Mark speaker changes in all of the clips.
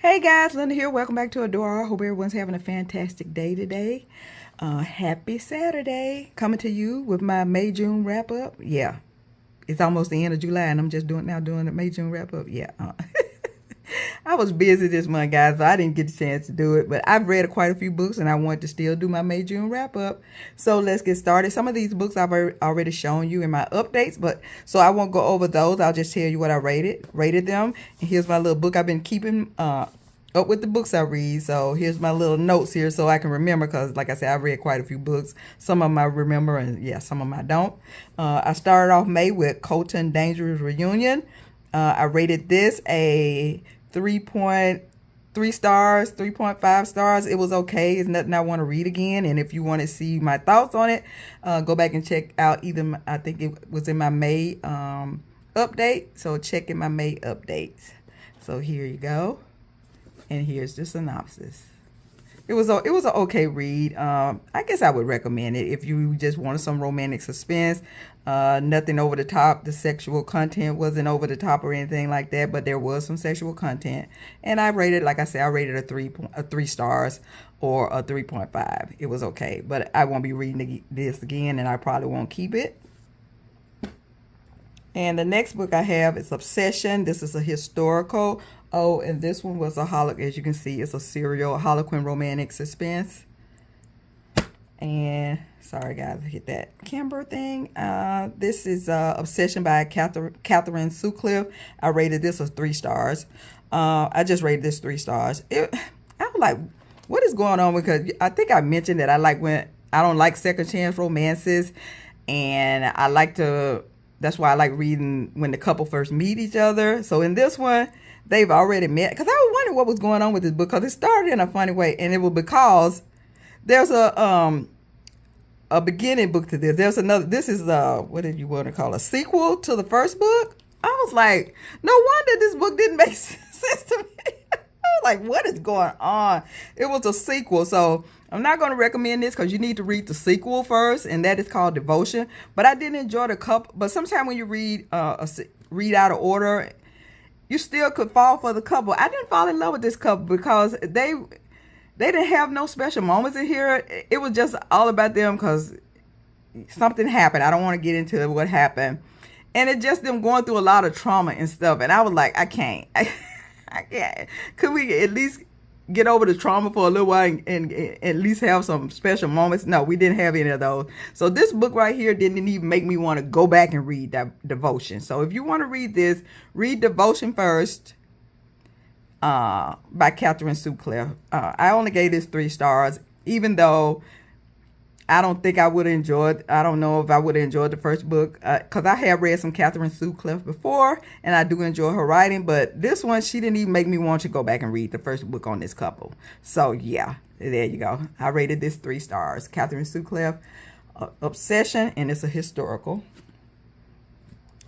Speaker 1: Hey guys, Linda here. Welcome back to Adore. I hope everyone's having a fantastic day today. Happy Saturday. Coming to you with my May-June wrap-up. Yeah, it's almost the end of July and I'm just doing the May-June wrap-up. Yeah. I was busy this month, guys, so I didn't get the chance to do it. But I've read quite a few books and I wanted to still do my May-June wrap-up. So let's get started. Some of these books I've already shown you in my updates, but so I won't go over those. I'll just tell you what I rated them. And here's my little book I've been keeping up with the books I read. So here's my little notes here so I can remember, because like I said, I've read quite a few books. Some of them I remember and yeah, some of them I don't. I started off May with Colton Dangerous Reunion. I rated this a 3.3 stars, 3.5 stars. It was okay. It's nothing I want to read again. And if you want to see my thoughts on it, go back and check out I think it was in my May update. So check in my May updates. So here you go. And here's the synopsis. It was an okay read. I guess I would recommend it if you just wanted some romantic suspense. Nothing over the top. The sexual content wasn't over the top or anything like that, but there was some sexual content. And I rated, like I said, I rated a 3 stars or a 3.5. It was okay, but I won't be reading this again, and I probably won't keep it. And the next book I have is Obsession. This is a historical. Oh, and this one was as you can see, it's a serial Harlequin romantic suspense. And sorry guys, I hit that camber thing. This is Obsession by Katherine Sutcliffe. I rated this as 3 stars. I just rated this 3 stars. I was like, what is going on? Because I think I mentioned that I don't like second chance romances, and that's why I like reading when the couple first meet each other. So in this one, they've already met. Because I was wondering what was going on with this book, because it started in a funny way, and it was because there's a beginning book to this. There's another. This is what did you want to call a sequel to the first book? I was like, no wonder this book didn't make sense to me. I was like, what is going on? It was a sequel, so I'm not going to recommend this because you need to read the sequel first, and that is called Devotion. But I did enjoy the couple. But sometimes when you read out of order, you still could fall for the couple. I didn't fall in love with this couple because they didn't have no special moments in here. It was just all about them because something happened. I don't want to get into what happened. And it just them going through a lot of trauma and stuff. And I was like, I can't. I can't. Could we at least get over the trauma for a little while and at least have some special moments? No, we didn't have any of those. So this book right here didn't even make me want to go back and read that Devotion. So if you want to read this, read Devotion first by Katherine Sutcliffe. I only gave this 3 stars, even though I don't think I would have enjoyed. I don't know if I would have enjoyed the first book, because I have read some Katherine Sutcliffe before, and I do enjoy her writing. But this one, she didn't even make me want to go back and read the first book on this couple. So yeah, there you go. I rated this 3 stars. Katherine Sutcliffe, Obsession, and it's a historical.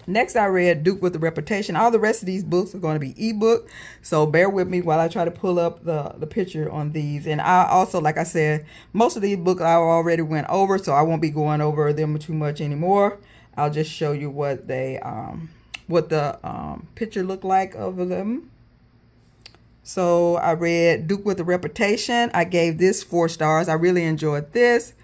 Speaker 1: Next, I read Duke with a Reputation. All the rest of these books are going to be ebook, so bear with me while I try to pull up the picture on these. And I also, like I said, most of these books I already went over, so I won't be going over them too much anymore. I'll just show you what the picture looked like of them. So I read Duke with a Reputation. I gave this 4 stars. I really enjoyed this.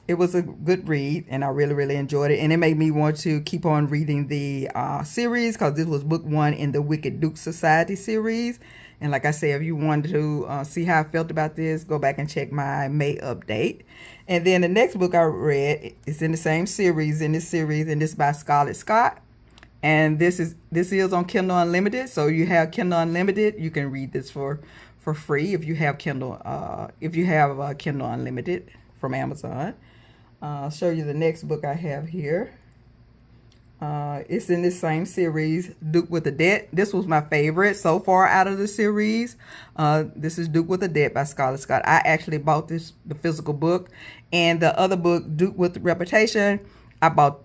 Speaker 1: It was a good read, and I really, really enjoyed it. And it made me want to keep on reading the series, because this was book 1 in the Wicked Duke Society series. And like I said, if you wanted to see how I felt about this, go back and check my May update. And then the next book I read is in the same series, and this is by Scarlett. And this is on Kindle Unlimited. So you have Kindle Unlimited, you can read this for free if you have Kindle Kindle Unlimited from Amazon. I'll show you the next book I have here. It's in this same series, Duke with a Debt. This was my favorite so far out of the series. This is Duke with a Debt by Scarlett. I actually bought the physical book, and the other book, Duke with Reputation, I bought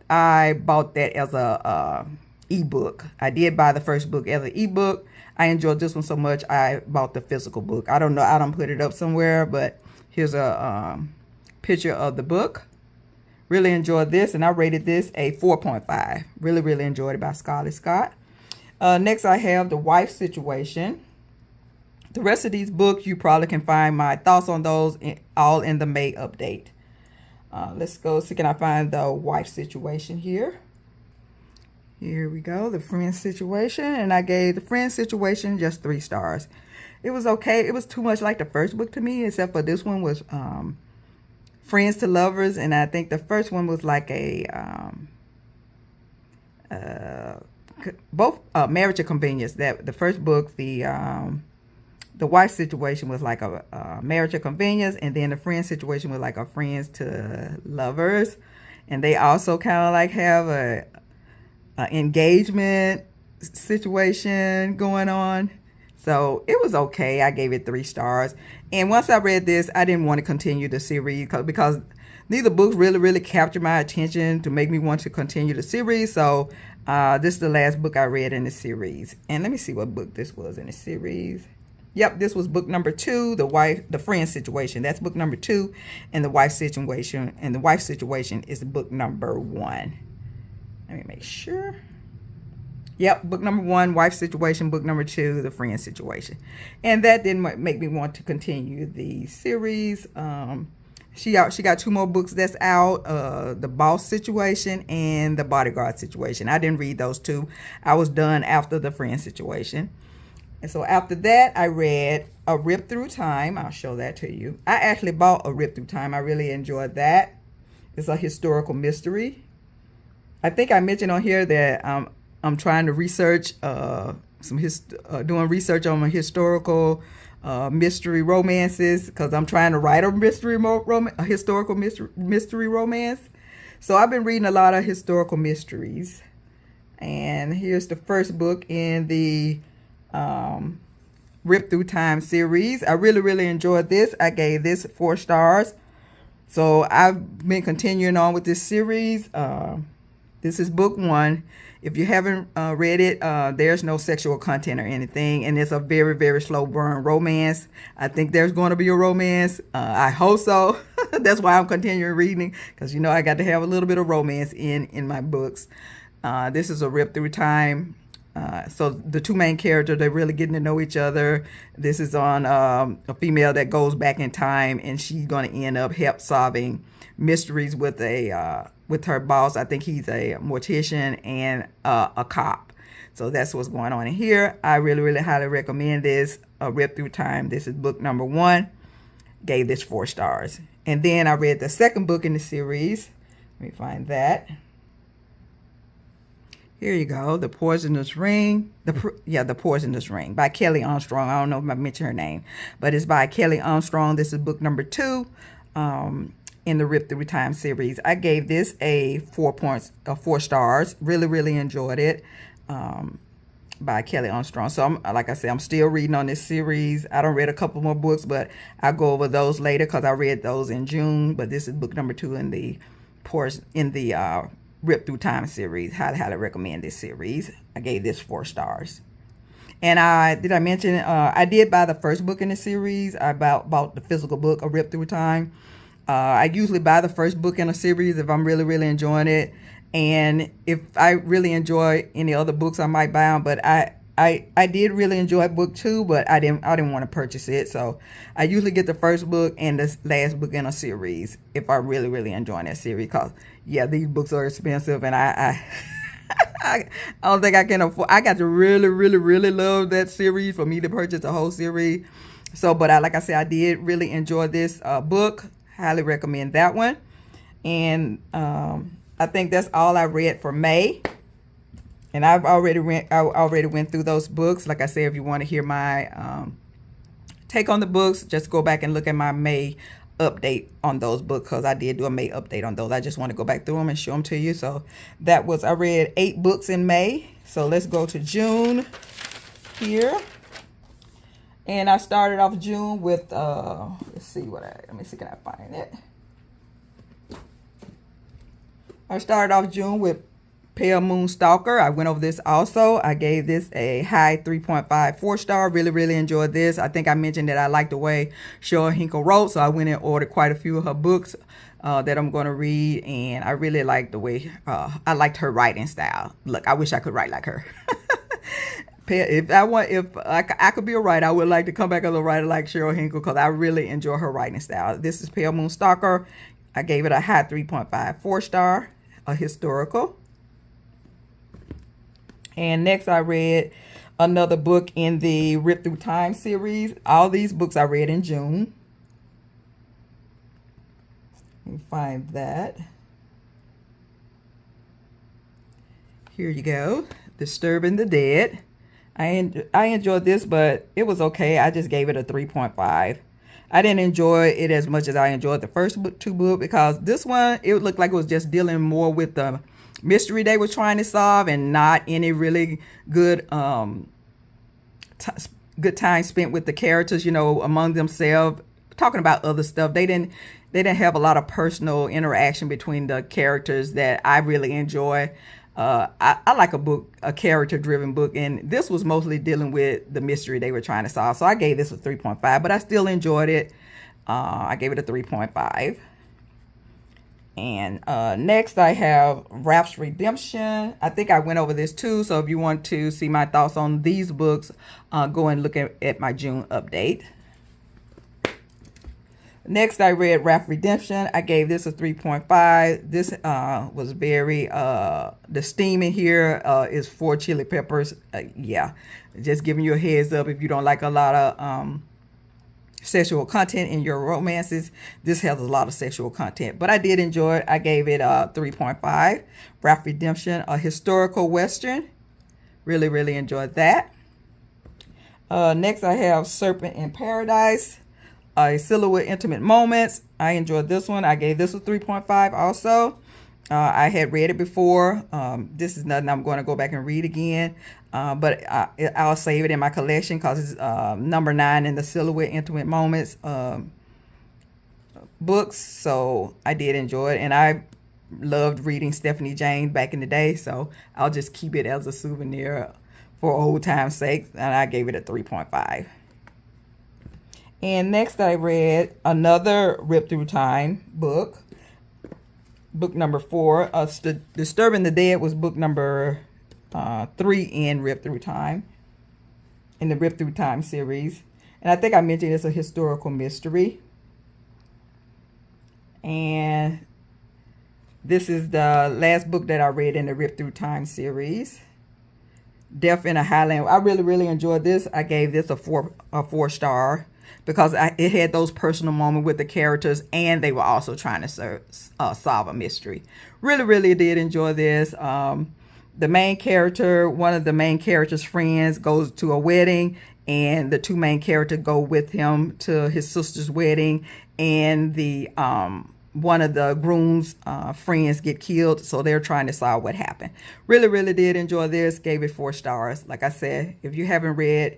Speaker 1: that as a ebook. I did buy the first book as an ebook. I enjoyed this one so much I bought the physical book. I don't know, I don't put it up somewhere, but here's a picture of the book. Really enjoyed this, and I rated this a 4.5. Really, really enjoyed it by Scarlett. Next, I have The Wife Situation The rest of these books, you probably can find my thoughts on those all in the May update. Let's go. So can I find the wife situation here? Here we go. The friend situation. And I gave the friend situation just 3 stars. It was okay. It was too much like the first book to me, except for this one was friends to lovers. And I think the first one was like a both marriage of convenience. That the first book, the wife situation was like a marriage of convenience, and then the friend situation was like a friends to lovers, and they also kind of like have a engagement situation going on. So it was okay. I gave it 3 stars, and once I read this, I didn't want to continue the series because neither books really captured my attention to make me want to continue the series. So this is the last book I read in the series, and let me see what book this was in the series. Yep, this was book number 2, the friend situation. That's book number 2, and the wife situation. And the wife situation is book number 1. Let me make sure. Yep, book number 1, wife situation. Book number 2, the friend situation. And that didn't make me want to continue the series. She got 2 more books that's out. The boss situation and the bodyguard situation. I didn't read those 2. I was done after the friend situation. And so after that, I read A Rip Through Time. I'll show that to you. I actually bought A Rip Through Time. I really enjoyed that. It's a historical mystery. I think I mentioned on here that I'm trying to research doing research on my historical mystery romances, because I'm trying to write a historical mystery romance. So I've been reading a lot of historical mysteries. And here's the first book in the Rip Through Time series. I really enjoyed this. I gave this 4 stars. So I've been continuing on with this series. This is book 1. If you haven't read it, there's no sexual content or anything, and it's a very slow burn romance. I think there's going to be a romance. I hope so. That's why I'm continuing reading, because I got to have a little bit of romance in my books. This is a Rip Through Time. So the 2 main characters, they're really getting to know each other. This is on a female that goes back in time, and she's going to end up solving mysteries with with her boss. I think he's a mortician and a cop. So that's what's going on in here. I really highly recommend this, A Rip Through Time. This is book number 1. Gave this 4 stars. And then I read the second book in the series. Let me find that. Here you go, The Poisonous Ring. The Poisonous Ring by Kelly Armstrong. I don't know if I mentioned her name, but it's by Kelly Armstrong. This is book number 2 in the Rip Through Time series. I gave this a 4 stars. Really enjoyed it. By Kelly Armstrong. So like I said, I'm still reading on this series. I don't read a couple more books, but I'll go over those later because I read those in June. But this is book number 2 in the Rip Through Time series. Highly recommend this series. I gave this 4 stars. And I mention I did buy the first book in the series. I bought the physical book, A Rip Through Time. I usually buy the first book in a series if I'm really enjoying it. And if I really enjoy any other books, I might buy them. But I did really enjoy book 2, but I didn't want to purchase it. So I usually get the first book and the last book in a series if I really enjoy that series. Because yeah, these books are expensive, and I don't think I can afford. I got to really love that series for me to purchase the whole series. So, but like I said, I did really enjoy this book. Highly recommend that one. And I think that's all I read for May. And I already went through those books. Like I said, if you want to hear my take on the books, just go back and look at my May update on those books, because I did do a May update on those. I just want to go back through them and show them to you. So I read 8 books in May. So let's go to June here. And I started off June with let me see, can I find it? I started off June with Pale Moon Stalker. I went over this also. I gave this a high 3.5, 4 star. Really enjoyed this. I think I mentioned that I liked the way Cheryl Hinkle wrote, so I went and ordered quite a few of her books that I'm going to read, and I really liked the way I liked her writing style. Look, I wish I could write like her. If I could be a writer, I would like to come back as a writer like Cheryl Hinkle because I really enjoy her writing style. This is Pale Moon Stalker. I gave it a high 3.5, 4-star, a historical. And next I read another book in the Rip Through Time series. All these books I read in June. Let me find that. Here you go. Disturbing the Dead. I enjoyed this, but it was okay. I just gave it a 3.5. I didn't enjoy it as much as I enjoyed the first two books because this one, it looked like it was just dealing more with the mystery they were trying to solve and not any really good good time spent with the characters, you know, among themselves, talking about other stuff. They didn't have a lot of personal interaction between the characters that I really enjoy. I like a character-driven book, and this was mostly dealing with the mystery they were trying to solve. So I gave this a 3.5, but I still enjoyed it. I gave it a 3.5. And next I have Rap's Redemption. I think I went over this too, so if you want to see my thoughts on these books, go and look at my June update. Next, I read Rap's Redemption. I gave this a 3.5. This was very, the steam in here is 4 chili peppers. Yeah, just giving you a heads up if you don't like a lot of sexual content in your romances. This has a lot of sexual content, but I did enjoy it. I gave it a 3.5. Rap's Redemption, a historical Western. Really, really enjoyed that. Next, I have Serpent in Paradise. Silhouette Intimate Moments. I enjoyed this one. I gave this a 3.5 also. I had read it before. This is nothing I'm going to go back and read again. But I'll save it in my collection because it's number 9 in the Silhouette Intimate Moments books. So I did enjoy it. And I loved reading Stephanie Jane back in the day. So I'll just keep it as a souvenir for old time's sake. And I gave it a 3.5. And next I read another Rip Through Time book. Book number 4. Disturbing the Dead was book number 3 in Rip Through Time. In the Rip Through Time series. And I think I mentioned it's a historical mystery. And this is the last book that I read in the Rip Through Time series. Death in a Highland. I really, really enjoyed this. I gave this a 4-star. Because it had those personal moments with the characters, and they were also trying to solve a mystery. Really, really did enjoy this. The main character, one of the main character's friends, goes to a wedding, and the two main characters go with him to his sister's wedding, and the one of the groom's friends get killed, so they're trying to solve what happened. Really, really did enjoy this. Gave it 4 stars. Like I said, if you haven't read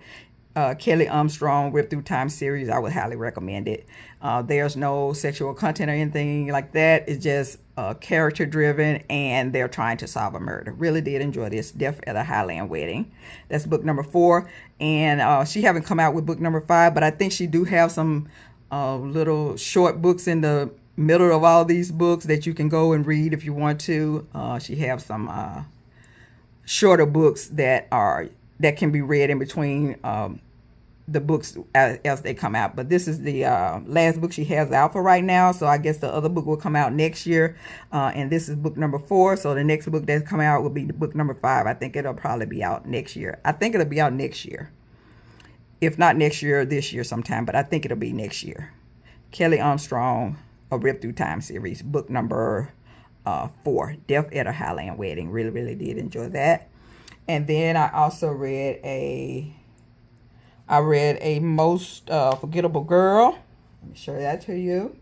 Speaker 1: Kelly Armstrong Rip Through Time series, I would highly recommend it. There's no sexual content or anything like that. It's just character driven, and they're trying to solve a murder. Really did enjoy this. Death at a Highland Wedding. That's book number 4. And she haven't come out with book number 5, but I think she do have some little short books in the middle of all these books that you can go and read if you want to. She has some shorter books that can be read in between the books as they come out. But this is the last book she has out for right now, so I guess the other book will come out next year, and this is book number 4, so the next book that's come out will be book number 5. I think it'll probably be out next year. I think it'll be out next year, if not next year, this year sometime, but I think it'll be next year. Kelly Armstrong, a Rip Through Time series, book number 4, Death at a Highland Wedding. Really, really did enjoy that. And then I also read a Most Forgettable Girl. Let me show that to you.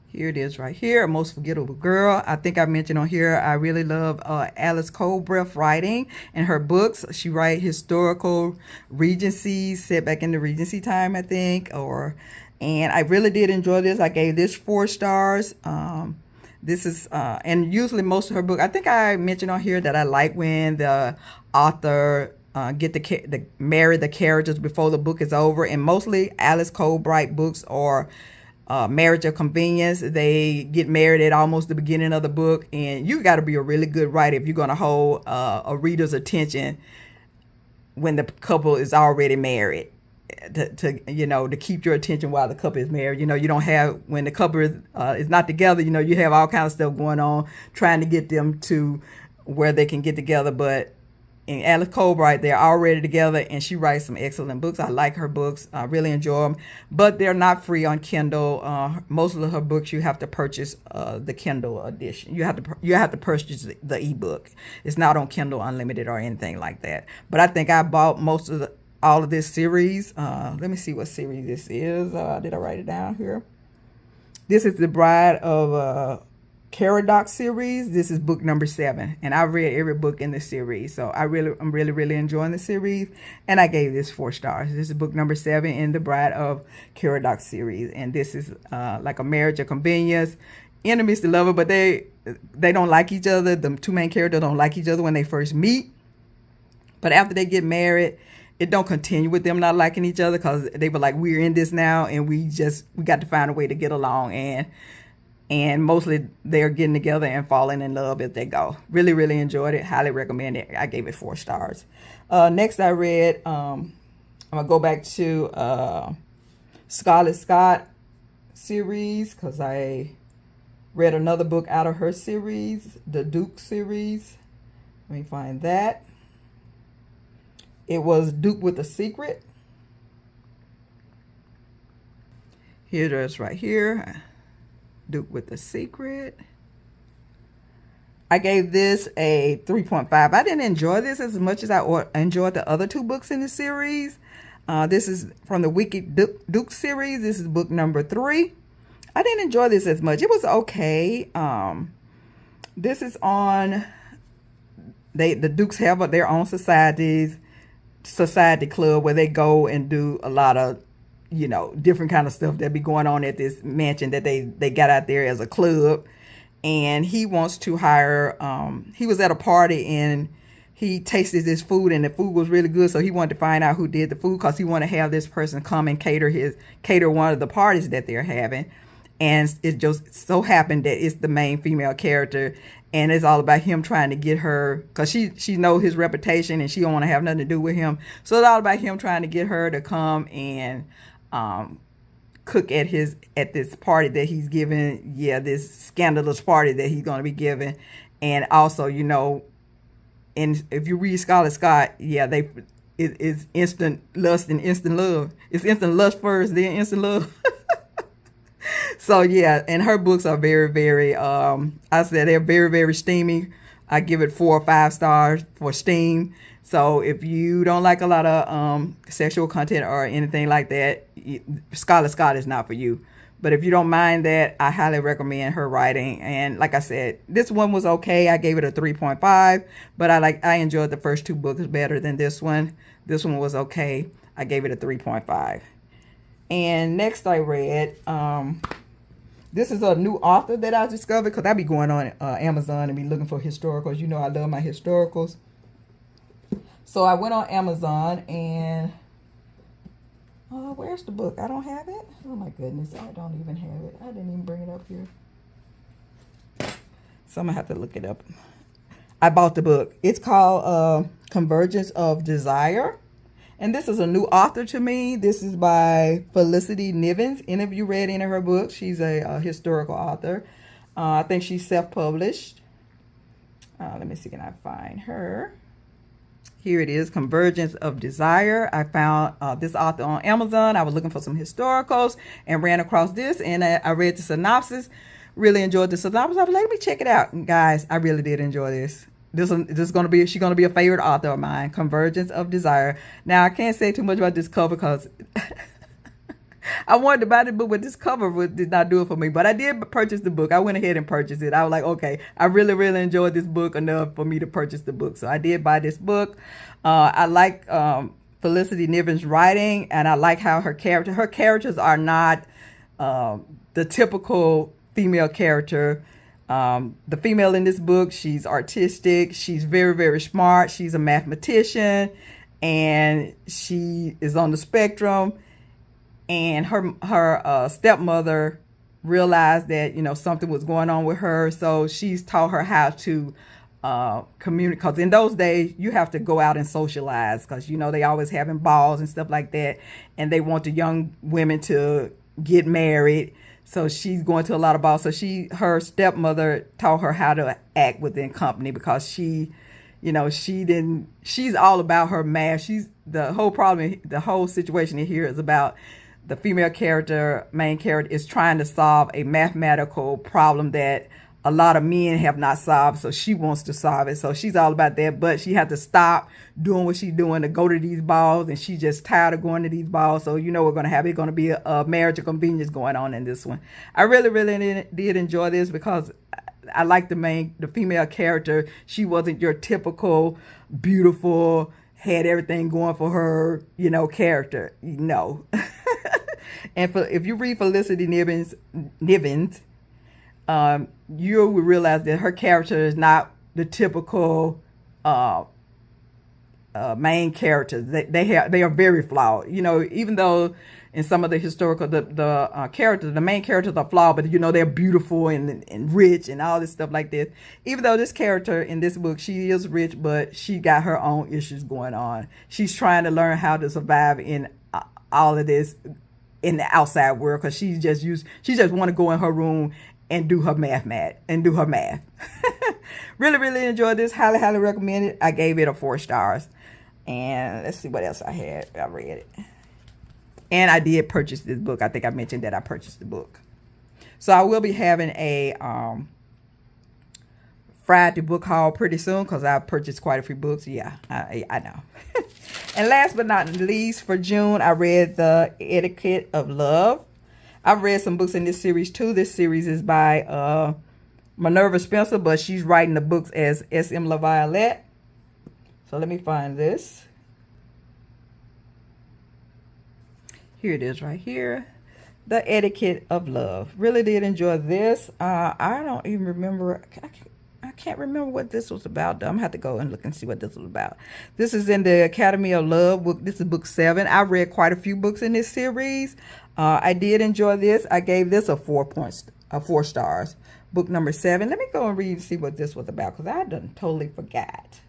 Speaker 1: Here it is right here, A Most Forgettable Girl. I think I mentioned on here, I really love Alice Colbreath writing and her books. She writes historical Regencies, set back in the Regency time, I think. And I really did enjoy this. I gave this 4 stars. This is, and usually most of her book, I think I mentioned on here that I like when the author marry the characters before the book is over. And mostly Alice Colbreath books are Marriage of Convenience. They get married at almost the beginning of the book. And you got to be a really good writer if you're going to hold a reader's attention when the couple is already married, to keep your attention while the couple is married. You don't have, when the couple is not together, you have all kinds of stuff going on trying to get them to where they can get together. But in Alice Colbright, they're already together, and she writes some excellent books. I like her books. I really enjoy them, but they're not free on Kindle. Most of her books you have to purchase the Kindle edition. You have to purchase the ebook. It's not on Kindle Unlimited or anything like that. But I think I bought all of this series. Let me see what series this is. Did I write it down here? This is the Bride of Caradoc series. This is book number 7, and I've read every book in the series, so I'm really enjoying the series, and I gave this 4 stars. This is book number 7 in the Bride of Caradoc series, and this is like a marriage of convenience, enemies to lover, but they don't like each other. The 2 main characters don't like each other when they first meet, but after they get married, it don't continue with them not liking each other, because they were like, we're in this now, and we got to find a way to get along, and mostly they're getting together and falling in love as they go. Really enjoyed it. Highly recommend it. I gave it 4 stars. Next I read, I'm going to go back to Scarlett Scott series, because I read another book out of her series, the Duke series. Let me find that. It was Duke with a Secret. Here it is right here. Duke with a Secret. I gave this a 3.5. I didn't enjoy this as much as I enjoyed the other 2 books in the series. This is from the Wicked Duke series. This is book number 3. I didn't enjoy this as much. It was okay. This is on, the Dukes have their own society club where they go and do a lot of different kind of stuff that be going on at this mansion that they got out there as a club. And he wants to hire, he was at a party and he tasted this food, and the food was really good, so he wanted to find out who did the food, because he wanted to have this person come and cater one of the parties that they're having. And it just so happened that it's the main female character, and it's all about him trying to get her, because she knows his reputation and she don't want to have nothing to do with him. So it's all about him trying to get her to come and cook at this party that he's giving. Yeah, this scandalous party that he's going to be giving. And also, and if you read Scarlett Scott, yeah, it's instant lust and instant love. It's instant lust first, then instant love. So yeah, and her books are very, I said they're very steamy. I give it 4 or 5 stars for steam. So if you don't like a lot of sexual content or anything like that, Scarlett Scott is not for you. But if you don't mind that, I highly recommend her writing. And like I said, this one was okay. I gave it a 3.5, but I enjoyed the first 2 books better than this one. This one was okay. I gave it a 3.5. And next I read, this is a new author that I discovered, because I be going on Amazon and be looking for historicals. I love my historicals. So I went on Amazon and, where's the book? I don't have it. Oh my goodness, I don't even have it. I didn't even bring it up here. So I'm gonna have to look it up. I bought the book. It's called Convergence of Desire. And this is a new author to me. This is by Felicity Nivens. Any of you read any of her books? She's a historical author. I think she's self-published. Let me see, can I find her? Here it is, Convergence of Desire. I found this author on Amazon. I was looking for some historicals and ran across this, and I read the synopsis. Really enjoyed the synopsis. I was like, let me check it out. And guys, I really did enjoy this. She's gonna be a favorite author of mine. Convergence of Desire. Now I can't say too much about this cover, because I wanted to buy the book, but this cover did not do it for me. But I did purchase the book. I went ahead and purchased it. I was like, okay, I really enjoyed this book enough for me to purchase the book. So I did buy this book. I like Felicity Nivens' writing, and I like how her characters are not the typical female character. The female in this book, she's artistic. She's very smart. She's a mathematician, and she is on the spectrum. And her stepmother realized that something was going on with her, so she's taught her how to community, because in those days you have to go out and socialize, because you know they always having balls and stuff like that, and they want the young women to get married. So she's going to a lot of balls. So her stepmother taught her how to act within company, because she's all about her math. The whole situation in here is about the female character, main character, is trying to solve a mathematical problem that a lot of men have not solved. So she wants to solve it. So she's all about that, but she had to stop doing what she's doing to go to these balls, and she's just tired of going to these balls. So you know we're going to have, it's going to be a marriage of convenience going on in this one. I really, really did enjoy this, because I like the female character. She wasn't your typical beautiful, had everything going for her, character. No. And if you read Felicity Nivens, you will realize that her character is not the typical main characters. They are very flawed. Even though in some of the historical characters, the main characters are flawed, but they're beautiful and rich and all this stuff like this. Even though this character in this book, she is rich, but she got her own issues going on. She's trying to learn how to survive in all of this in the outside world, because she just want to go in her room and do her math. Really, really enjoyed this. Highly, highly recommend it. I gave it a 4 stars. And let's see what else I had. I read it. And I did purchase this book. I think I mentioned that I purchased the book. So I will be having a Friday book haul pretty soon, because I purchased quite a few books. Yeah, I know. And last but not least, for June, I read The Etiquette of Love. I've read some books in this series too. This series is by Moronova Spencer, but she's writing the books as S.M. LaViolette. So let me find this. Here it is right here. The Etiquette of Love. Really did enjoy this. I don't even remember. I can't remember what this was about. I'm going to have to go and look and see what this was about. This is in the Academy of Love book. This is book 7. I read quite a few books in this series. I did enjoy this. I gave this a 4 stars. Book number 7. Let me go and read and see what this was about, because I done totally forgot.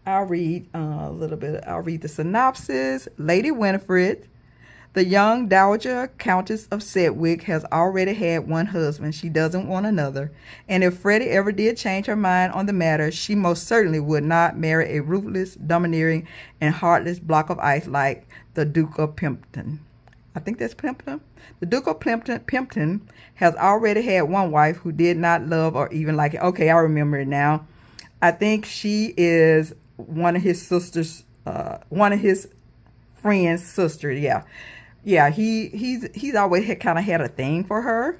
Speaker 1: I'll read a little bit. I'll read the synopsis. Lady Winifred, the young Dowager Countess of Sedgwick, has already had one husband. She doesn't want another. And if Freddie ever did change her mind on the matter, she most certainly would not marry a ruthless, domineering, and heartless block of ice like the Duke of Pimpton. I think that's Pimpton. The Duke of Pimpton has already had one wife who did not love or even like it. Okay, I remember it now. I think she is one of his sisters, one of his friend's sister. Yeah, he's always kind of had a thing for her,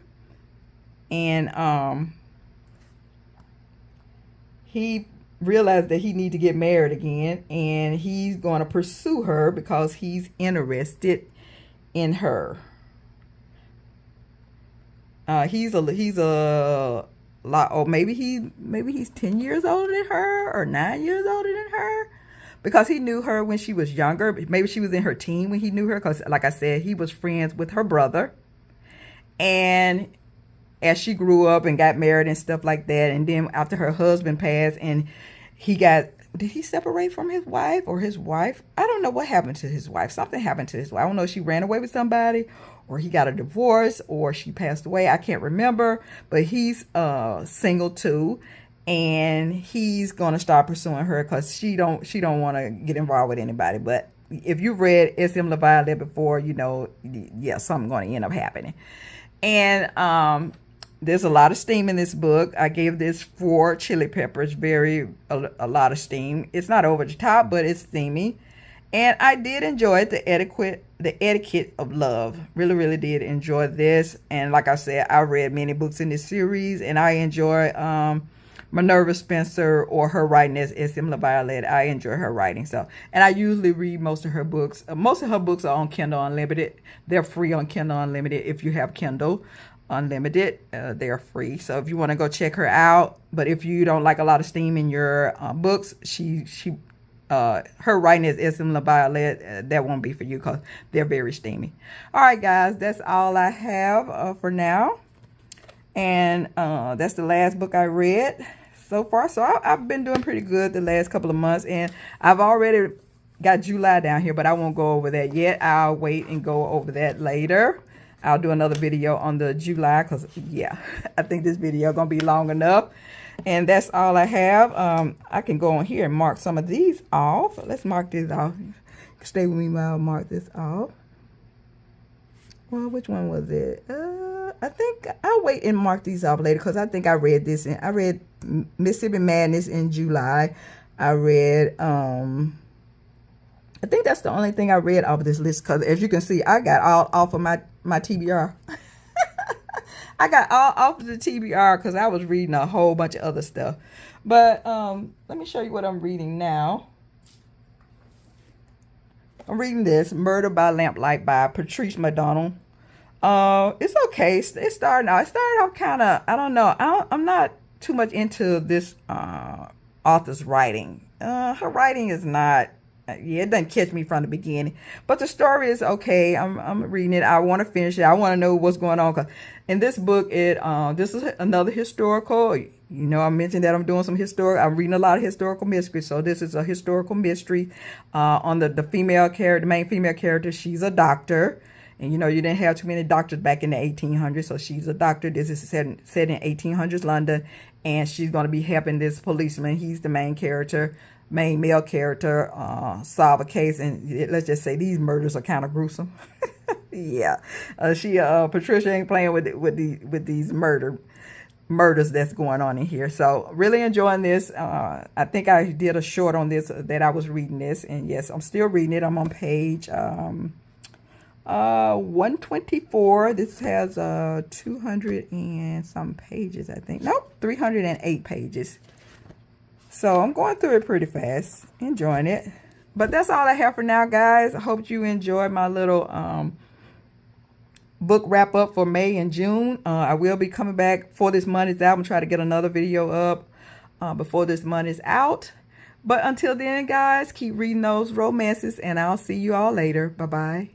Speaker 1: and he realized that he need to get married again, and he's going to pursue her because he's interested in her. He's a lot, or maybe he's 10 years older than her, or 9 years older than her. Because he knew her when she was younger. Maybe she was in her teen when he knew her. Because, like I said, he was friends with her brother. And as she grew up and got married and stuff like that, and then after her husband passed, and did he separate from his wife, or his wife? I don't know what happened to his wife. Something happened to his wife. I don't know if she ran away with somebody, or he got a divorce, or she passed away. I can't remember. But he's single too. And he's gonna start pursuing her because she don't want to get involved with anybody. But if you've read S.M. LaViolette before, yeah, something's gonna end up happening. And there's a lot of steam in this book. I gave this 4 chili peppers. A lot of steam. It's not over the top, but it's steamy. And I did enjoy it. The Etiquette of Love. Really, really did enjoy this. And like I said, I read many books in this series, and I enjoy Moronova Spencer, or her writing as S.M. LaViolette. I enjoy her writing. So, and I usually read most of her books. Most of her books are on Kindle Unlimited. They're free on Kindle Unlimited. If you have Kindle Unlimited, they're free. So if you want to go check her out, but if you don't like a lot of steam in your books, she her writing is similar Violet, that won't be for you because they're very steamy. All right, guys, that's all I have for now. And that's the last book I read so far. So I've been doing pretty good the last couple of months. And I've already got July down here, but I won't go over that yet. I'll wait and go over that later. I'll do another video on the July because, yeah, I think this video is going to be long enough. And that's all I have. I can go on here and mark some of these off. Let's mark this off. Stay with me while I mark this off. Well, which one was it? I think I'll wait and mark these off later because I think I read this. I read Mississippi Madness in July. I read, I think that's the only thing I read off of this list because as you can see, I got all off of my TBR. I got all off of the TBR because I was reading a whole bunch of other stuff. But let me show you what I'm reading now. I'm reading this, Murder by Lamplight by Patrice McDonald. It's okay. It started off kind of, I don't know. I'm not too much into this author's writing. Her writing is not, yeah, it doesn't catch me from the beginning. But the story is okay. I'm reading it. I want to finish it. I want to know what's going on. 'Cause in this book, this is another historical. You know, I mentioned that I'm doing some I'm reading a lot of historical mysteries. So this is a historical mystery on the female character, the main female character. She's a doctor. And, you know, you didn't have too many doctors back in the 1800s. So she's a doctor. This is set in 1800s London. And she's going to be helping this policeman. He's the main character, main male character, solve a case. And let's just say these murders are kind of gruesome. Yeah. Patricia ain't playing with these murders that's going on in here. So really enjoying this. I think I did a short on this that I was reading this. And yes, I'm still reading it. I'm on page 124. This has 200 and some pages, I think. Nope, 308 pages. So I'm going through it pretty fast, enjoying it. But that's all I have for now, guys. I hope you enjoyed my little book wrap up for May and June. I will be coming back for this month is out. I'm trying to get another video up before this month is out. But until then, guys, keep reading those romances, and I'll see you all later. Bye-bye.